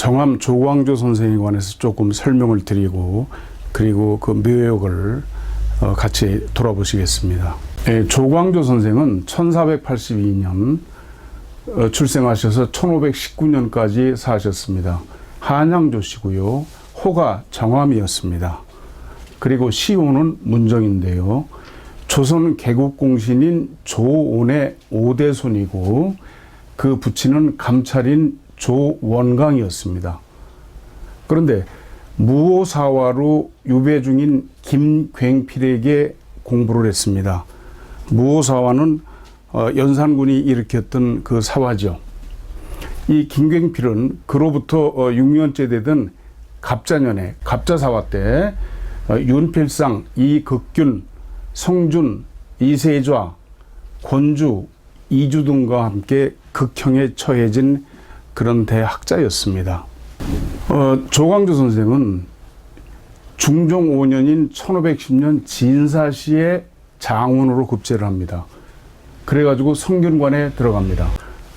정암 조광조 선생에 관해서 조금 설명을 드리고 그리고 그 묘역을 같이 돌아보시겠습니다. 조광조 선생은 1482년 출생하셔서 1519년까지 사셨습니다. 한양조씨고요. 호가 정암이었습니다. 그리고 시호는 문정인데요. 조선 개국공신인 조온의 5대손이고 그 부친은 감찰인 조원강이었습니다. 그런데 무오사화로 유배 중인 김굉필에게 공부를 했습니다. 무오사화는 연산군이 일으켰던 그 사화죠. 이 김굉필은 그로부터 6년째 되던 갑자년에 갑자사화 때 윤필상, 이극균, 성준, 이세좌, 권주, 이주 등과 함께 극형에 처해진 그런 대학자였습니다. 조광조 선생은 중종 5년인 1510년 진사시에 장원으로 급제를 합니다. 그래가지고 성균관에 들어갑니다.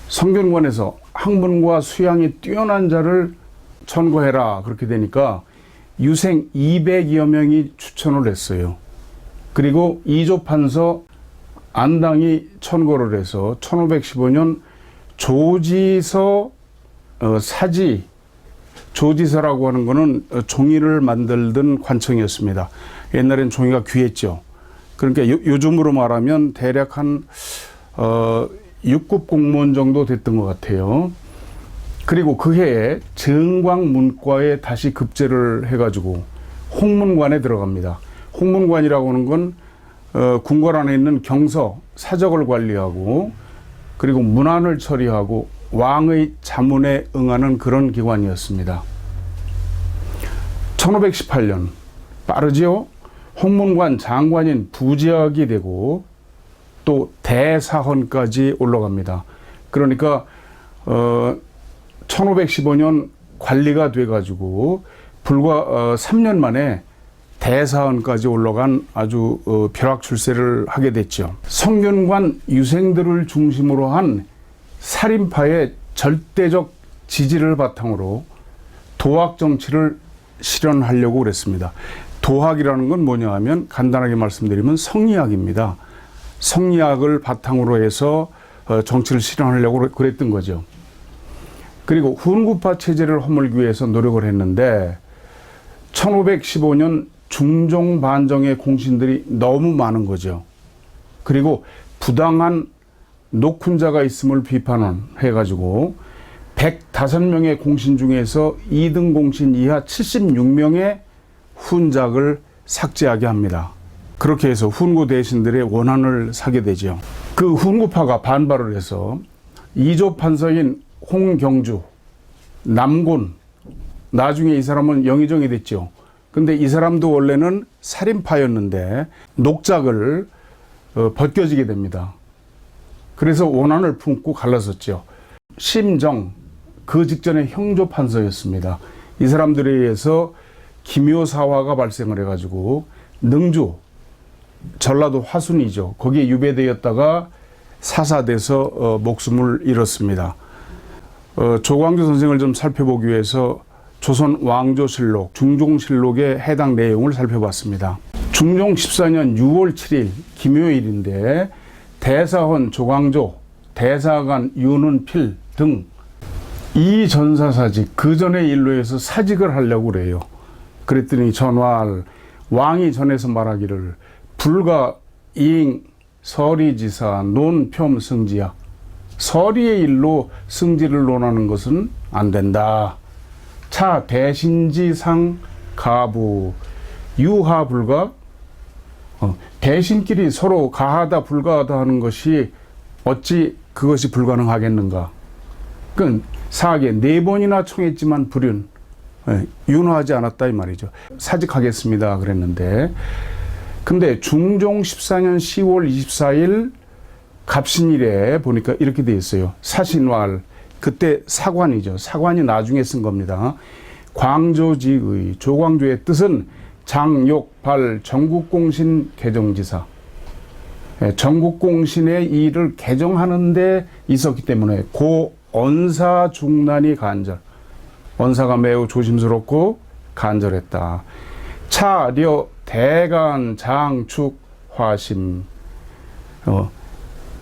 성균관에서 학문과 수양이 뛰어난 자를 천거해라 그렇게 되니까 유생 200여 명이 추천을 했어요. 그리고 이조판서 안당이 천거를 해서 1515년 조지서 사지, 조지서라고 하는 거는 종이를 만들던 관청이었습니다. 옛날엔 종이가 귀했죠. 그러니까 요즘으로 말하면 대략 한 6급 공무원 정도 됐던 것 같아요. 그리고 그 해에 정광문과에 다시 급제를 해가지고 홍문관에 들어갑니다. 홍문관이라고 하는 건 궁궐 안에 있는 경서, 사적을 관리하고 그리고 문안을 처리하고 왕의 자문에 응하는 그런 기관이었습니다. 1518년 빠르지요? 홍문관 장관인 부지학이 되고 또 대사헌까지 올라갑니다. 그러니까 1515년 관리가 돼가지고 불과 3년 만에 대사헌까지 올라간 아주 벼락출세를 하게 됐죠. 성균관 유생들을 중심으로 한 살인파의 절대적 지지를 바탕으로 도학 정치를 실현하려고 그랬습니다. 도학이라는 건 뭐냐 하면 간단하게 말씀드리면 성리학입니다. 성리학을 바탕으로 해서 정치를 실현하려고 그랬던 거죠. 그리고 훈구파 체제를 허물기 위해서 노력을 했는데 1515년 중종 반정의 공신들이 너무 많은 거죠. 그리고 부당한 녹훈자가 있음을 비판해가지고 105명의 공신 중에서 2등 공신 이하 76명의 훈작을 삭제하게 합니다. 그렇게 해서 훈구 대신들의 원한을 사게 되죠. 그 훈구파가 반발을 해서 이조 판서인 홍경주, 남곤, 나중에 이 사람은 영의정이 됐죠. 근데 이 사람도 원래는 살인파였는데 녹작을 벗겨지게 됩니다. 그래서 원한을 품고 갈라섰죠. 심정, 그 직전에 형조 판서였습니다. 이 사람들에 의해서 기묘사화가 발생을 해가지고 능주, 전라도 화순이죠. 거기에 유배되었다가 사사돼서 목숨을 잃었습니다. 조광조 선생을 좀 살펴보기 위해서 조선 왕조실록, 중종실록에 해당 내용을 살펴봤습니다. 중종 14년 6월 7일 김요일인데 대사헌 조광조, 대사관 윤은필 등 이 전사사직, 그 전의 일로 해서 사직을 하려고 그래요. 그랬더니 전활, 왕이 전해서 말하기를 불가 이잉 서리지사 논평 승지야. 서리의 일로 승지를 논하는 것은 안 된다. 차 대신지상 가부 유하 불가. 대신끼리 서로 가하다 불가하다 하는 것이 어찌 그것이 불가능하겠는가. 그건 사하게 4번이나 청했지만 불윤, 윤화하지 않았다 이 말이죠. 사직하겠습니다 그랬는데, 근데 중종 14년 10월 24일 갑신일에 보니까 이렇게 돼 있어요. 사신왈, 그때 사관이죠. 사관이 나중에 쓴 겁니다. 광조지의 조광조의 뜻은 장욕발 전국공신 개정지사. 전국공신의 일을 개정하는 데 있었기 때문에 고 언사중난이 간절. 원사가 매우 조심스럽고 간절했다. 차려 대간 장축 화심.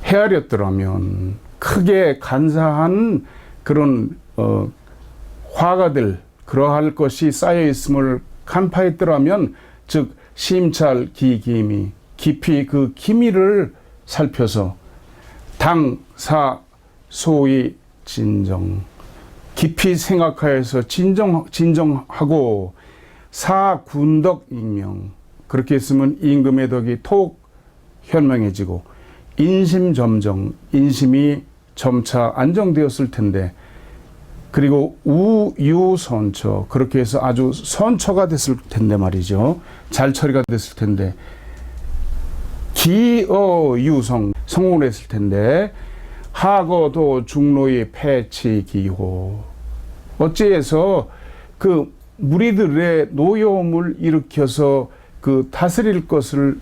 헤아렸더라면 크게 간사한 그런 화가들 그러할 것이 쌓여 있음을 간파했더라면 즉 심찰 기기미 깊이 그 기미를 살펴서 당사 소위 진정 깊이 생각하여서 진정하고 사군덕 익명 그렇게 했으면 임금의 덕이 더욱 현명해지고 인심점정 인심이 점차 안정되었을 텐데 그리고 우유선처 그렇게 해서 아주 선처가 됐을 텐데 말이죠. 잘 처리가 됐을 텐데 기어유성 성공을 했을 텐데 하거도 중로의 패치기호 어찌해서 그 무리들의 노여움을 일으켜서 그 다스릴 것을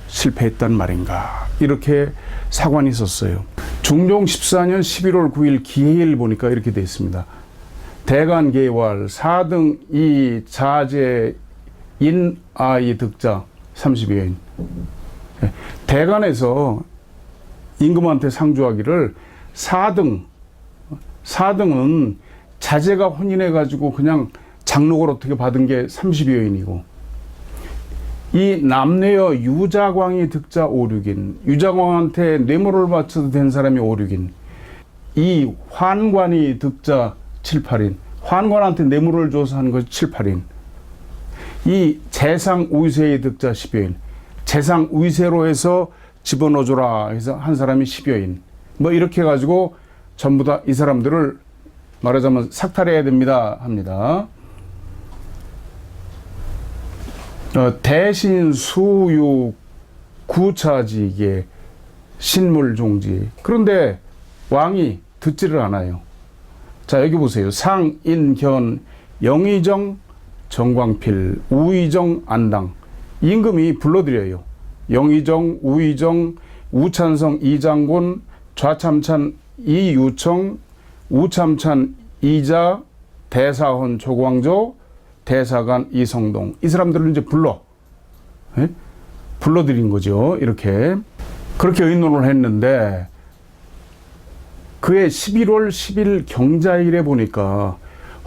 실패했단 말인가 이렇게 사관이 있었어요. 중종 14년 11월 9일 기해일 보니까 이렇게 되어 있습니다. 대간계왈 4등 이 자제 인아이 득자 30여인 대간에서 임금한테 상주하기를 4등은 자제가 혼인해가지고 그냥 장록을 어떻게 받은 게 30여인이고 이 남녀여 유자광이 득자 5, 6인 유자광한테 뇌물을 바쳐도 된 사람이 5, 6인 이 환관이 득자 7, 8인 환관한테 뇌물을 줘서 한 것이 7, 8인 이 재상 우세의 득자 10여인 재상 우세로 해서 집어넣어줘라 해서 한 사람이 10여인 뭐 이렇게 해가지고 전부 다 이 사람들을 말하자면 삭탈해야 됩니다 합니다. 대신 수유 구차지계 신물종지 그런데 왕이 듣지를 않아요. 자 여기 보세요. 상인견 영의정 정광필 우의정 안당 임금이 불러드려요. 영의정 우의정 우찬성 이장곤 좌참찬 이유청 우참찬 이자 대사헌 조광조 대사관 이성동 이 사람들을 이제 불러들인 거죠. 이렇게 그렇게 의논을 했는데 그해 11월 10일 경자일에 보니까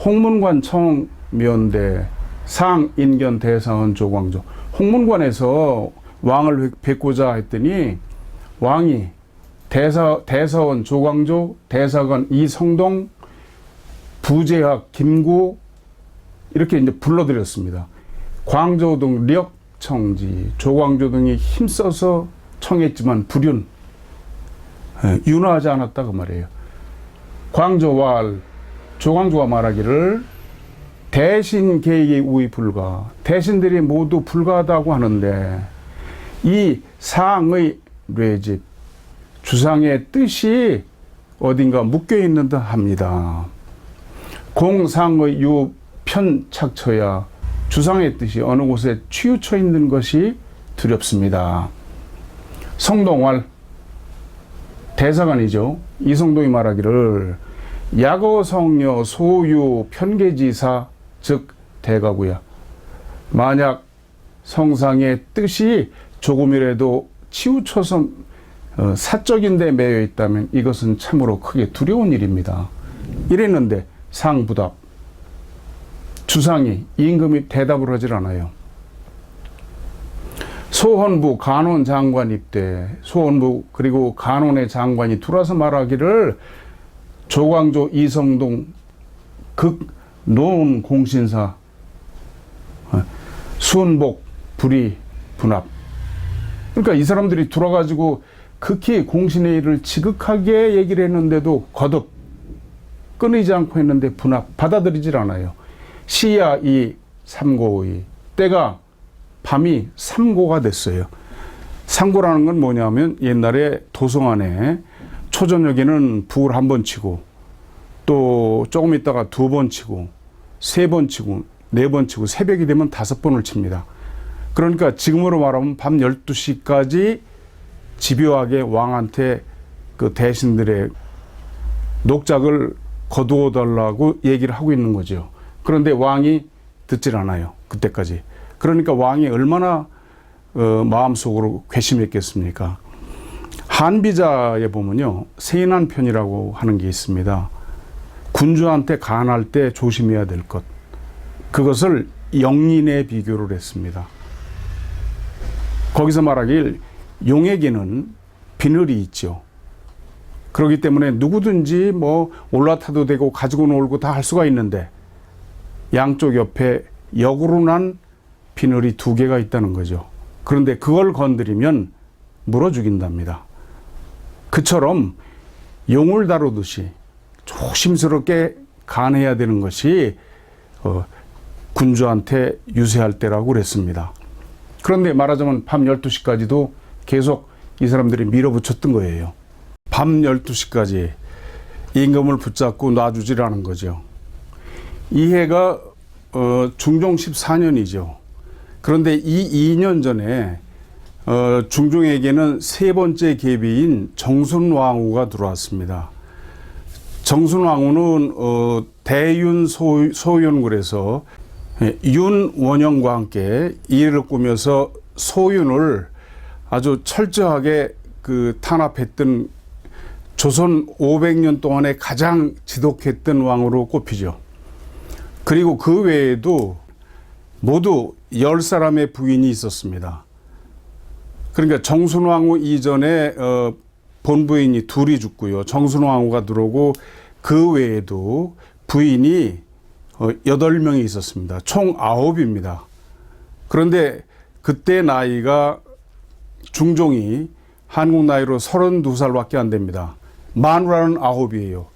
홍문관 청면대 상인견 대사헌 조광조 홍문관에서 왕을 뵙고자 했더니 왕이 대사원 조광조 대사관 이성동 부제학 김구 이렇게 이제 불러드렸습니다. 광조 등 력청지 조광조 등이 힘써서 청했지만 불윤 윤화하지 않았다 그 말이에요. 광조와 조광조가 말하기를 대신 계획이 우의 불가 대신들이 모두 불가하다고 하는데 이 상의 뇌집 주상의 뜻이 어딘가 묶여 있는 듯 합니다. 공상의 유편착처야 주상의 뜻이 어느 곳에 치우쳐 있는 것이 두렵습니다. 성동왈 대사관이죠. 이성동이 말하기를 야거성녀 소유 편계지사 즉 대가구야. 만약 성상의 뜻이 조금이라도 치우쳐서 사적인 데 매여 있다면 이것은 참으로 크게 두려운 일입니다. 이랬는데 상부답 주상이 임금이 대답을 하질 않아요. 소헌부 간원 장관 입대 소헌부 그리고 간원의 장관이 들어와서 말하기를 조광조 이성동 극 노은 공신사 수은복 불의 분합 그러니까 이 사람들이 들어가지고 극히 공신의 일을 지극하게 얘기를 했는데도 거듭 끊이지 않고 했는데 분합 받아들이질 않아요. 시야 이 삼고의 때가 밤이 삼고가 됐어요. 삼고라는 건 뭐냐면 옛날에 도성 안에 초저녁에는 북을 한 번 치고 또 조금 있다가 2번 치고 3번 치고 4번 치고 새벽이 되면 5번을 칩니다. 그러니까 지금으로 말하면 밤 12시까지 집요하게 왕한테 그 대신들의 녹작을 거두어 달라고 얘기를 하고 있는 거죠. 그런데 왕이 듣질 않아요. 그때까지. 그러니까 왕이 얼마나 마음속으로 괘씸했겠습니까? 한비자에 보면요, 세인한 편이라고 하는 게 있습니다. 군주한테 간할 때 조심해야 될 것. 그것을 영린에 비교를 했습니다. 거기서 말하길 용에게는 비늘이 있죠. 그렇기 때문에 누구든지 뭐 올라타도 되고 가지고 놀고 다 할 수가 있는데 양쪽 옆에 역으로 난 비늘이 2개가 있다는 거죠. 그런데 그걸 건드리면 물어 죽인답니다. 그처럼 용을 다루듯이 조심스럽게 간해야 되는 것이 군주한테 유세할 때라고 그랬습니다. 그런데 말하자면 밤 12시까지도 계속 이 사람들이 밀어붙였던 거예요. 밤 12시까지 임금을 붙잡고 놔주질 않은 거죠. 이 해가 중종 14년이죠. 그런데 이 2년 전에 중종에게는 3번째 계비인 정순왕후가 들어왔습니다. 정순왕후는 대윤 소윤굴에서 윤원영과 함께 이해를 꾸며서 소윤을 아주 철저하게 탄압했던 조선 500년 동안에 가장 지독했던 왕으로 꼽히죠. 그리고 그 외에도 모두 10사람의 부인이 있었습니다. 그러니까 정순왕후 이전에 본부인이 2이 죽고요. 정순왕후가 들어오고 그 외에도 부인이 8명이 있었습니다. 총 9입니다. 그런데 그때 나이가 중종이 한국 나이로 32살밖에 안 됩니다. 마누라는 9이에요.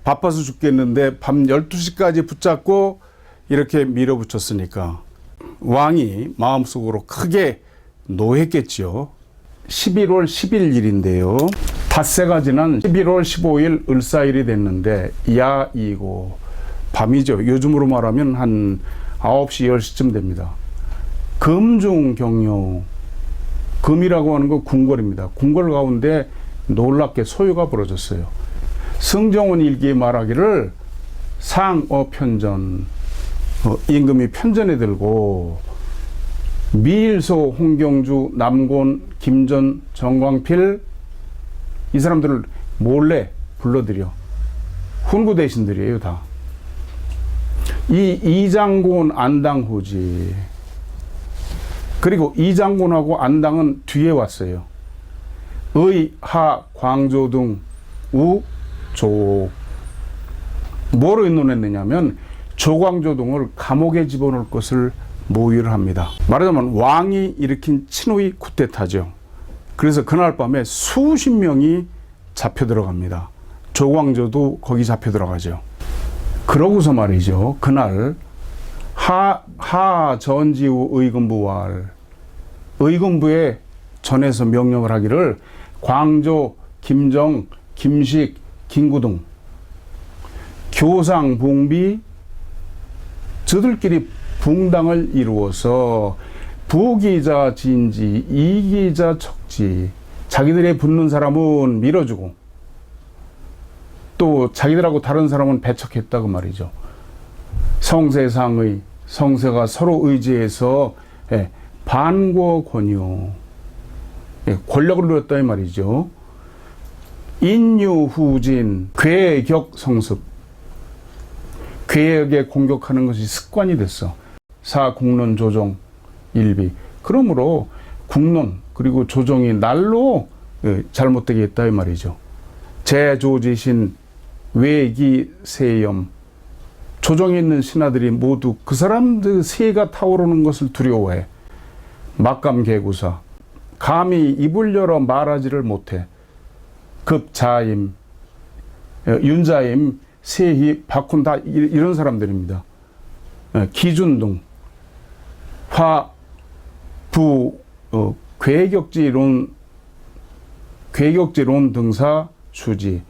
바빠서 죽겠는데 밤 12시까지 붙잡고 이렇게 밀어붙였으니까 왕이 마음속으로 크게 노했겠죠. 11월 10일 일인데요. 닷새가 지난 11월 15일 을사일이 됐는데 야이고 밤이죠. 요즘으로 말하면 한 9시, 10시쯤 됩니다. 금중경요. 금이라고 하는 건 궁궐입니다. 궁궐 가운데 놀랍게 소요가 벌어졌어요. 승정원 일기에 말하기를 상어편전, 임금이 편전에 들고 미일소, 홍경주, 남곤, 김전, 정광필 이 사람들을 몰래 불러들여. 훈구 대신들이에요 다. 이 이장곤, 안당호지. 그리고 이장곤하고 안당은 뒤에 왔어요. 의, 하, 광조 등 우, 조. 뭐로 의논했느냐면 조광조 등을 감옥에 집어넣을 것을 모의를 합니다. 말하자면 왕이 일으킨 친위 쿠데타죠. 그래서 그날 밤에 수십 명이 잡혀 들어갑니다. 조광조도 거기 잡혀 들어가죠. 그러고서 말이죠. 그날 하 전지우 의금부왈, 의금부에 전해서 명령을 하기를 광조, 김정, 김식, 김구등 교상, 봉비 저들끼리 붕당을 이루어서 부기자 진지, 이기자 척지, 자기들에 붙는 사람은 밀어주고 또 자기들하고 다른 사람은 배척했다고 말이죠. 성세상의, 성세가 서로 의지해서 반고 권유, 권력을 누렸다 이 말이죠. 인유후진, 괴격 성습, 괴역에 공격하는 것이 습관이 됐어. 사국론 조정 일비. 그러므로 국론 그리고 조정이 날로 잘못되게 했다 이 말이죠. 제조지신 외기 세염, 조정에 있는 신하들이 모두 그 사람들 세가 타오르는 것을 두려워해. 막감개구사, 감히 입을 열어 말하지를 못해. 급자임, 윤자임, 세희, 박훈 다 이런 사람들입니다. 기준등, 화, 부, 괴격지론 등사, 수지.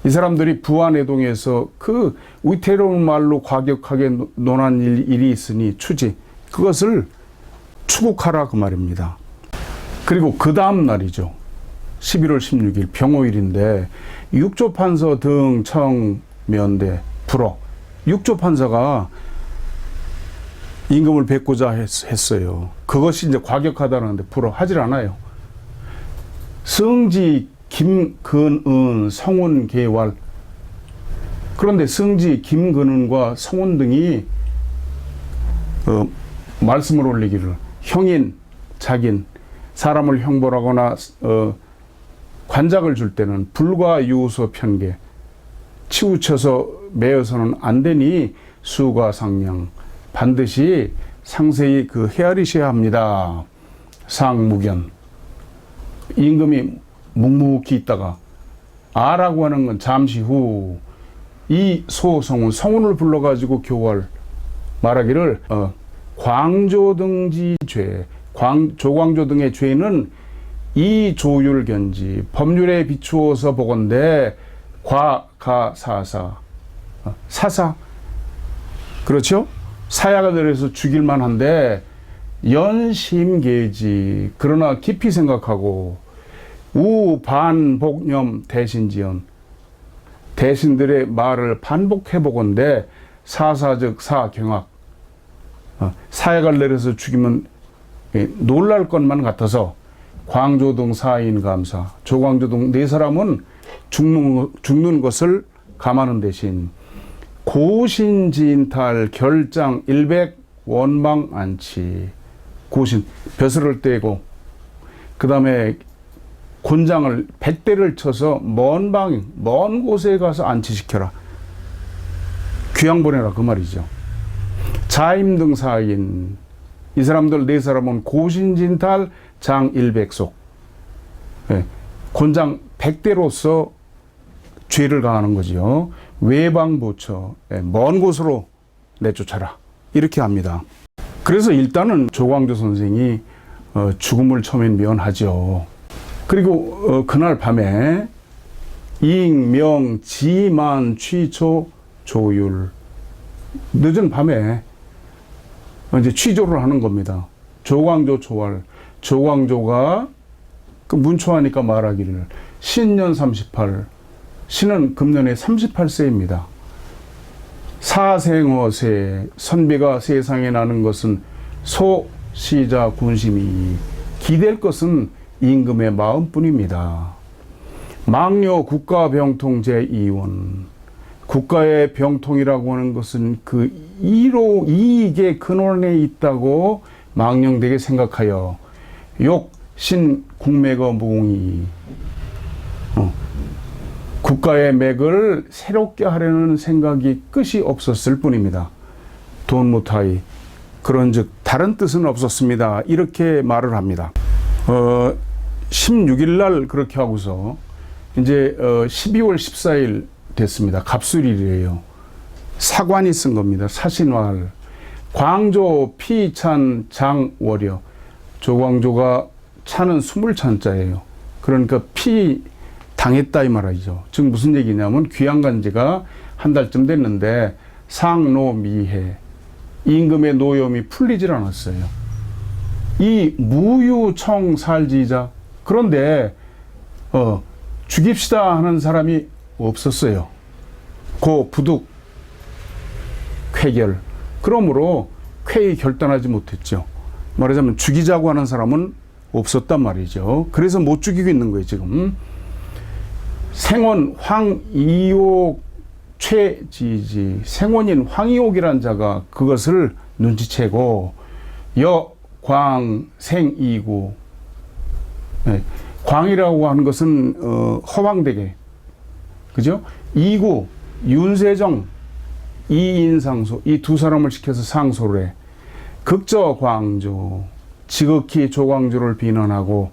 이 사람들이 부안해동에서 그 위태로운 말로 과격하게 논한 일이 있으니 추지. 그것을 추국하라 그 말입니다. 그리고 그 다음 날이죠. 11월 16일 병호일인데 육조판서 등 청면대 불어 육조 판사가 임금을 뵙고자 했어요. 그것이 이제 과격하다는데 불어 하질 않아요. 성지 김근은 성운 계왈. 그런데 성지 김근은과 성운 등이 말씀을 올리기를 형인 작인 사람을 형벌하거나 관작을 줄 때는 불과 유서 편계 치우쳐서 매어서는 안 되니 수가 상량 반드시 상세히 헤아리셔야 합니다. 상무견. 임금이 묵묵히 있다가 아라고 하는 건 잠시 후 이 소성운 성운을 불러가지고 교활 말하기를 광조등지죄 조광조 등의 죄는 이 조율견지 법률에 비추어서 보건대 과가사사 사사 그렇죠? 사야가 들여서 죽일만 한데 연심계지 그러나 깊이 생각하고 우반복념 대신지연 대신들의 말을 반복해보건대 사사즉 사경악 사약을 내려서 죽이면 놀랄 것만 같아서 광조등 사인 감사 조광조 등 네 사람은 죽는 것을 감하는 대신 고신지인탈 결장 일백 원망 안치 고신 벼슬을 떼고 그 다음에 곤장을 100대를 쳐서 먼 곳에 가서 안치시켜라. 귀양 보내라 그 말이죠. 자임 등 사인 이 사람들 네 사람은 고신진탈 장 일백속 곤장 100대로서 죄를 가하는 거지요. 외방보처 먼 곳으로 내쫓아라 이렇게 합니다. 그래서 일단은 조광조 선생이 죽음을 처음엔 면하죠. 그리고 그날 밤에 잉명 지만 취초 조율 늦은 밤에 이제 취조를 하는 겁니다. 조광조 초월 조광조가 문초하니까 말하기를 신년 38 신은 금년에 38세입니다. 사생어세 선비가 세상에 나는 것은 소시자 군심이 기댈 것은 임금의 마음뿐입니다. 망려 국가병통 제2원 국가의 병통이라고 하는 것은 그 이익의 근원에 있다고 망령되게 생각하여 욕 신 국맥의 무공이 국가의 맥을 새롭게 하려는 생각이 끝이 없었을 뿐입니다. 돈 못하이 그런즉 다른 뜻은 없었습니다. 이렇게 말을 합니다. 16일 날 그렇게 하고서 이제 12월 14일 됐습니다. 갑술일이에요. 사관이 쓴 겁니다. 사신활 광조 피찬 장월여 조광조가 차는 20찬자예요. 그러니까 피 당했다 이 말이죠. 즉 무슨 얘기냐면 귀양 간 지가 한 달쯤 됐는데 상노미해 임금의 노염이 풀리질 않았어요. 이 무유청살지자 그런데 죽입시다 하는 사람이 없었어요. 고 부득 쾌결 그러므로 쾌히 결단하지 못했죠. 말하자면 죽이자고 하는 사람은 없었단 말이죠. 그래서 못 죽이고 있는 거예요 지금. 생원 황이옥 최지지 생원인 황이옥이란 자가 그것을 눈치채고 여광생이구 광이라고 하는 것은 허황되게 그죠? 이구 윤세정 이인상소 이 두 사람을 시켜서 상소를 해. 극저광조 지극히 조광조를 비난하고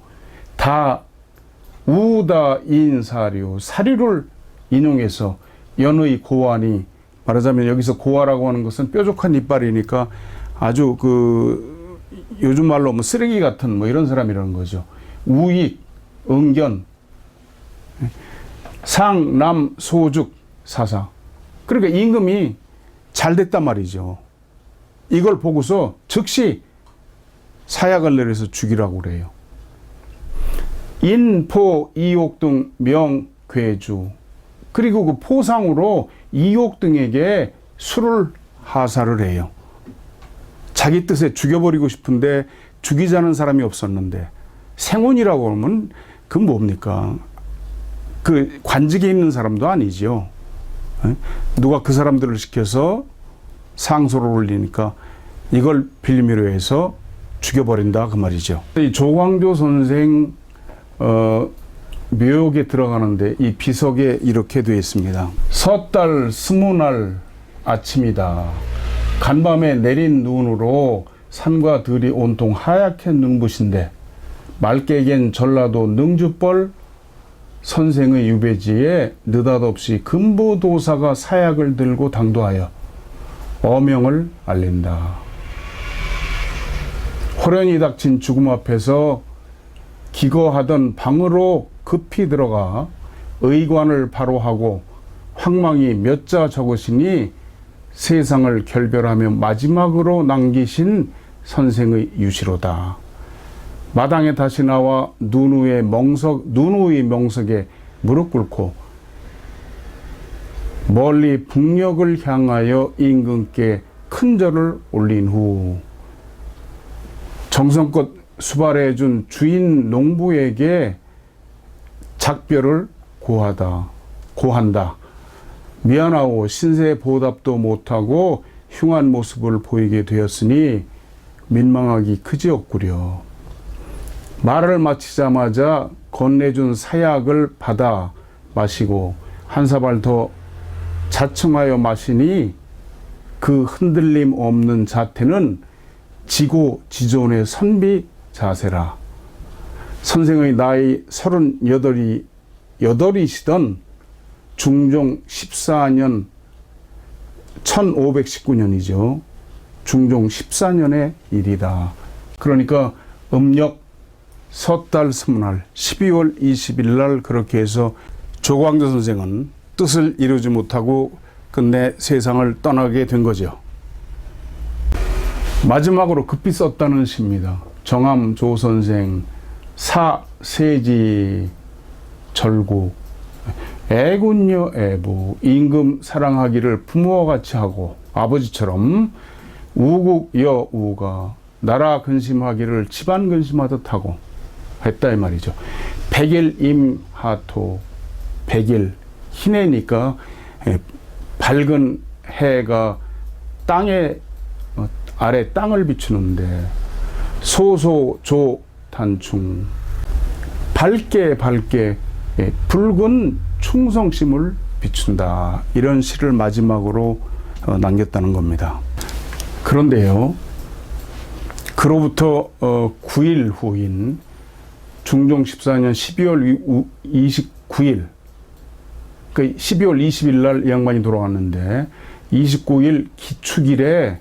다 우다인사류 사류를 인용해서 연의 고환이 말하자면 여기서 고화라고 하는 것은 뾰족한 이빨이니까 아주 요즘 말로 하면 쓰레기 같은 이런 사람이라는 거죠. 우익, 응견, 상남, 소죽, 사사. 그러니까 임금이 잘 됐단 말이죠. 이걸 보고서 즉시 사약을 내려서 죽이라고 그래요. 인포, 이옥 등 명괴주. 그리고 그 포상으로 이옥 등에게 수를 하사를 해요. 자기 뜻에 죽여버리고 싶은데 죽이자는 사람이 없었는데 생혼이라고 하면 그 뭡니까? 그 관직에 있는 사람도 아니지요. 누가 그 사람들을 시켜서 상소를 올리니까 이걸 빌미로 해서 죽여버린다 그 말이죠. 이 조광조 선생 묘역에 들어가는데 이 비석에 이렇게 되어 있습니다. 섣달 스무날 아침이다. 간밤에 내린 눈으로 산과 들이 온통 하얗게 눈부신데 말깨겐 전라도 능주벌 선생의 유배지에 느닷없이 금부도사가 사약을 들고 당도하여 어명을 알린다. 호련히 닥친 죽음 앞에서 기거하던 방으로 급히 들어가 의관을 바로 하고 황망이 몇 자 적으시니 세상을 결별하며 마지막으로 남기신 선생의 유시로다. 마당에 다시 나와 누누의 명석에 무릎 꿇고 멀리 북녘을 향하여 임금께 큰 절을 올린 후 정성껏 수발해 준 주인 농부에게 작별을 고한다. 미안하오 신세 보답도 못하고 흉한 모습을 보이게 되었으니 민망하기 그지없구려. 말을 마치자마자 건네준 사약을 받아 마시고 한 사발 더 자청하여 마시니 그 흔들림 없는 자태는 지고지존의 선비 자세라. 선생의 나이 38이시던 중종 14년 1519년이죠. 중종 14년의 일이다. 그러니까 음력 섣달 스무날 12월 20일 날 그렇게 해서 조광조 선생은 뜻을 이루지 못하고 끝내 세상을 떠나게 된 거죠. 마지막으로 급히 썼다는 시입니다. 정암 조선생 사세지 절구 애군요 애부 임금 사랑하기를 부모와 같이 하고 아버지처럼 우국여 우가 나라 근심하기를 집안 근심하듯 하고 했다 이 말이죠. 백일 임하토 백일 희내니까 밝은 해가 땅에 아래 땅을 비추는데 소소조 단충 밝게 붉은 충성심을 비춘다. 이런 시를 마지막으로 남겼다는 겁니다. 그런데요, 그로부터 9일 후인 중종 14년 12월 29일, 그 12월 20일 날 이 양반이 돌아왔는데 29일 기축일에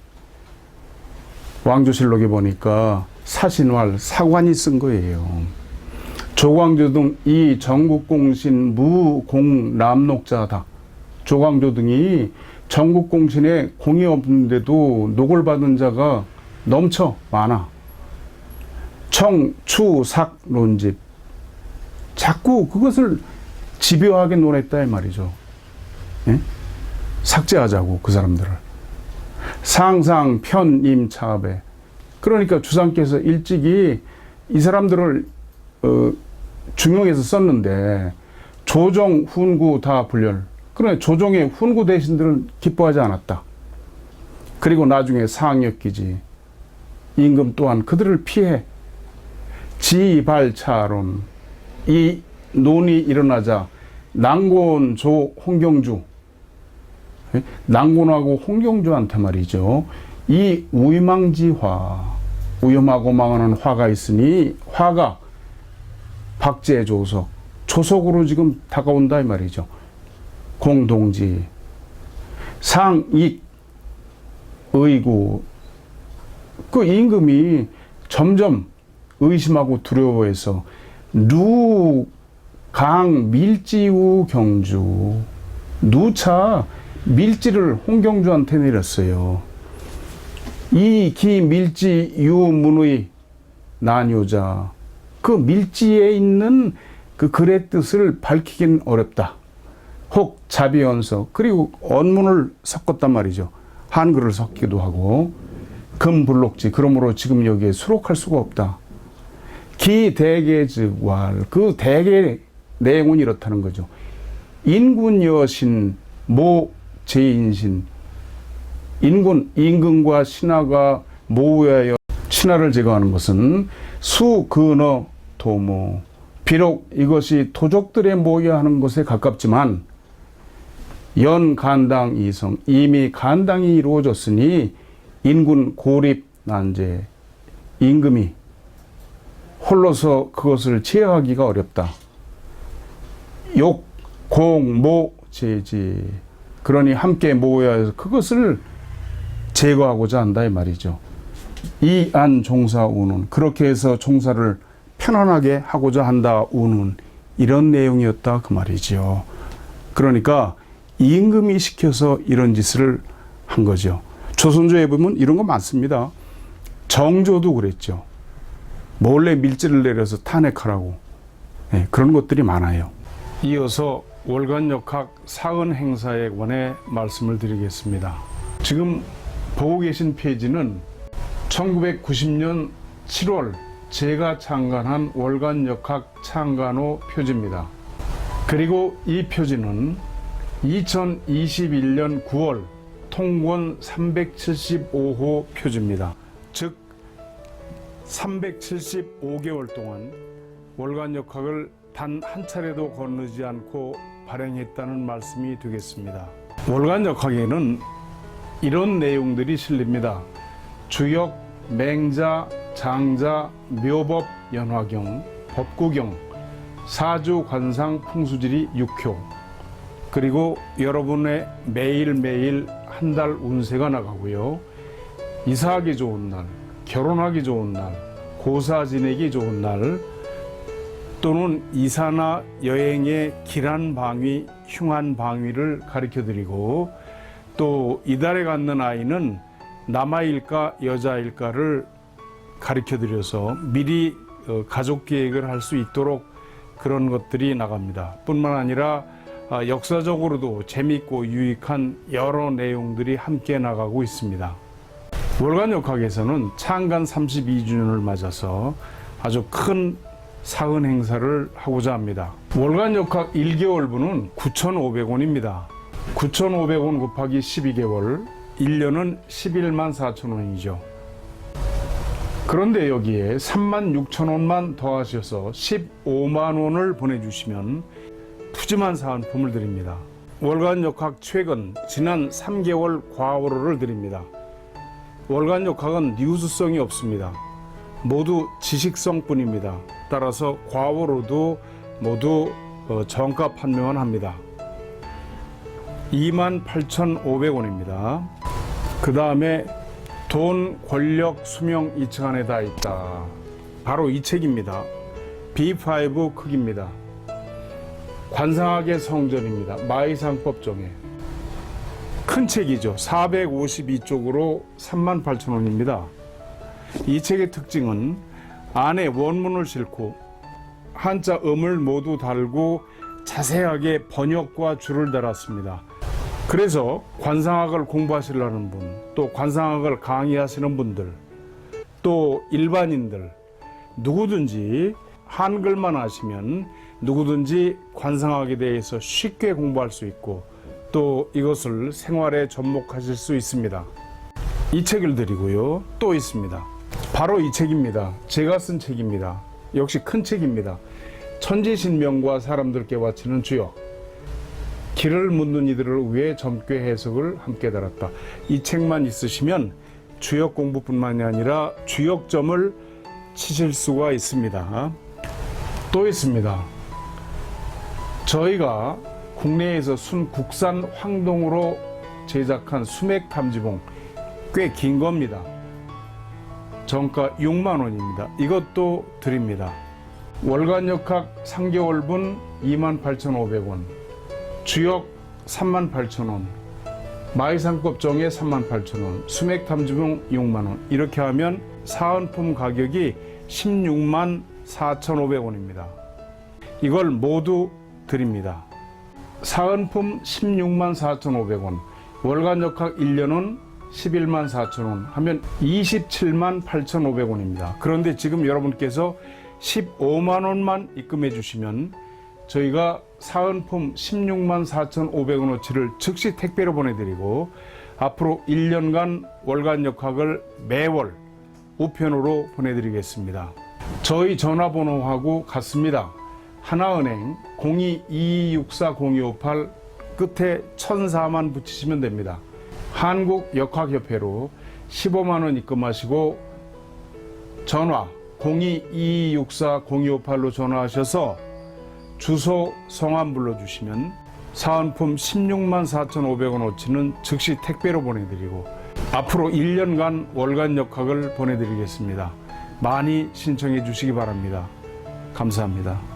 왕조실록에 보니까 사신활 사관이 쓴 거예요. 조광조 등 이 전국공신 무공남록자다. 조광조 등이 전국공신에 공이 없는데도 녹을 받은 자가 넘쳐 많아. 청추삭 논집. 자꾸 그것을 집요하게 논했다 이 말이죠. 예? 삭제하자고 그 사람들을. 상상 편임차배. 그러니까 주상께서 일찍이 이 사람들을 중용해서 썼는데 조정, 훈구 다 분열. 그러나 조정의 훈구 대신들은 기뻐하지 않았다. 그리고 나중에 상역기지 임금 또한 그들을 피해 지발차론 이 논이 일어나자 낭곤조 홍경주 낭곤하고 홍경주한테 말이죠. 이 위망지화 위험하고 망하는 화가 있으니 화가 박제조석 조석으로 지금 다가온다 이 말이죠. 공동지 상익 의구 그 임금이 점점 의심하고 두려워해서 누강 밀지우 경주 누차 밀지를 홍경주한테 내렸어요. 이 기 밀지 유문의 난요자 그 밀지에 있는 그 글의 뜻을 밝히긴 어렵다. 혹 자비언서 그리고 언문을 섞었단 말이죠. 한글을 섞기도 하고 금불록지 그러므로 지금 여기에 수록할 수가 없다. 기대계즉왈 그 대개 내용은 이렇다는 거죠. 인군여신 모제인신 임금과 신하가 모여하여 신하를 제거하는 것은 수근어 도모 비록 이것이 도적들의 모여하는 것에 가깝지만 연간당 이성 이미 간당이 이루어졌으니 인군 고립 난제 임금이 홀로서 그것을 제어하기가 어렵다. 욕, 공, 모, 제지 그러니 함께 모여서 그것을 제거하고자 한다 이 말이죠. 이안 종사 우는 그렇게 해서 종사를 편안하게 하고자 한다 우는 이런 내용이었다 그 말이죠. 그러니까 임금이 시켜서 이런 짓을 한 거죠. 조선조에 보면 이런 거 많습니다. 정조도 그랬죠. 몰래 밀지를 내려서 탄핵하라고. 네, 그런 것들이 많아요. 이어서 월간역학 사은 행사에 관해 말씀을 드리겠습니다. 지금 보고 계신 페이지는 1990년 7월 제가 창간한 월간역학 창간호 표지입니다. 그리고 이 표지는 2021년 9월 통권 375호 표지입니다. 즉 375개월 동안 월간역학을 단 한 차례도 건너지 않고 발행했다는 말씀이 되겠습니다. 월간역학에는 이런 내용들이 실립니다. 주역, 맹자, 장자, 묘법, 연화경, 법구경, 사주, 관상, 풍수지리 6효 그리고 여러분의 매일매일 한 달 운세가 나가고요. 이사하기 좋은 날, 결혼하기 좋은 날, 고사 지내기 좋은 날 또는 이사나 여행의 길한 방위, 흉한 방위를 가르쳐드리고 또 이달에 갖는 아이는 남아일까 여자일까를 가르쳐드려서 미리 가족 계획을 할 수 있도록 그런 것들이 나갑니다. 뿐만 아니라 역사적으로도 재미있고 유익한 여러 내용들이 함께 나가고 있습니다. 월간역학에서는 창간 32주년을 맞아서 아주 큰 사은 행사를 하고자 합니다. 월간역학 1개월분은 9,500원입니다. 9,500원 곱하기 12개월 1년은 11만 4천 원이죠. 그런데 여기에 36,000원만 더하셔서 15만 원을 보내주시면 푸짐한 사은품을 드립니다. 월간역학 최근 지난 3개월 과월호를 드립니다. 월간역학은 뉴스성이 없습니다. 모두 지식성뿐입니다. 따라서 과월호도 모두 정가 판매만 합니다. 28,500원입니다. 그 다음에 돈, 권력, 수명 2층 안에 다 있다. 바로 이 책입니다. B5 크기입니다. 관상학의 성전입니다. 마이상법정에. 큰 책이죠. 452쪽으로 38,000원입니다. 이 책의 특징은 안에 원문을 싣고 한자 음을 모두 달고 자세하게 번역과 줄을 달았습니다. 그래서 관상학을 공부하시려는 분, 또 관상학을 강의하시는 분들, 또 일반인들 누구든지 한글만 아시면 누구든지 관상학에 대해서 쉽게 공부할 수 있고 또 이것을 생활에 접목하실 수 있습니다. 이 책을 드리고요. 또 있습니다. 바로 이 책입니다. 제가 쓴 책입니다. 역시 큰 책입니다. 천지신명과 사람들께 바치는 주역. 길을 묻는 이들을 위해 점괘 해석을 함께 달았다. 이 책만 있으시면 주역 공부뿐만이 아니라 주역점을 치실 수가 있습니다. 또 있습니다. 저희가 국내에서 국산 황동으로 제작한 수맥 탐지봉 꽤 긴 겁니다. 정가 6만 원입니다. 이것도 드립니다. 월간역학 3개월분 28,500원, 주역 38,000원, 마이상법정에 38,000원, 수맥 탐지봉 6만 원. 이렇게 하면 사은품 가격이 16만 4,500원입니다. 이걸 모두 드립니다. 사은품 16만 4,500원, 월간 역학 1년은 11만 4천원 하면 27만 8,500원입니다. 그런데 지금 여러분께서 15만 원만 입금해 주시면 저희가 사은품 16만 4,500원어치를 즉시 택배로 보내드리고 앞으로 1년간 월간 역학을 매월 우편으로 보내드리겠습니다. 저희 전화번호하고 같습니다. 하나은행 02-2264-0258 끝에 1004만 붙이시면 됩니다. 한국역학협회로 15만 원 입금하시고 전화 02-2264-0258로 전화하셔서 주소 성함 불러주시면 사은품 16만 4,500원어치는 즉시 택배로 보내드리고 앞으로 1년간 월간 역학을 보내드리겠습니다. 많이 신청해 주시기 바랍니다. 감사합니다.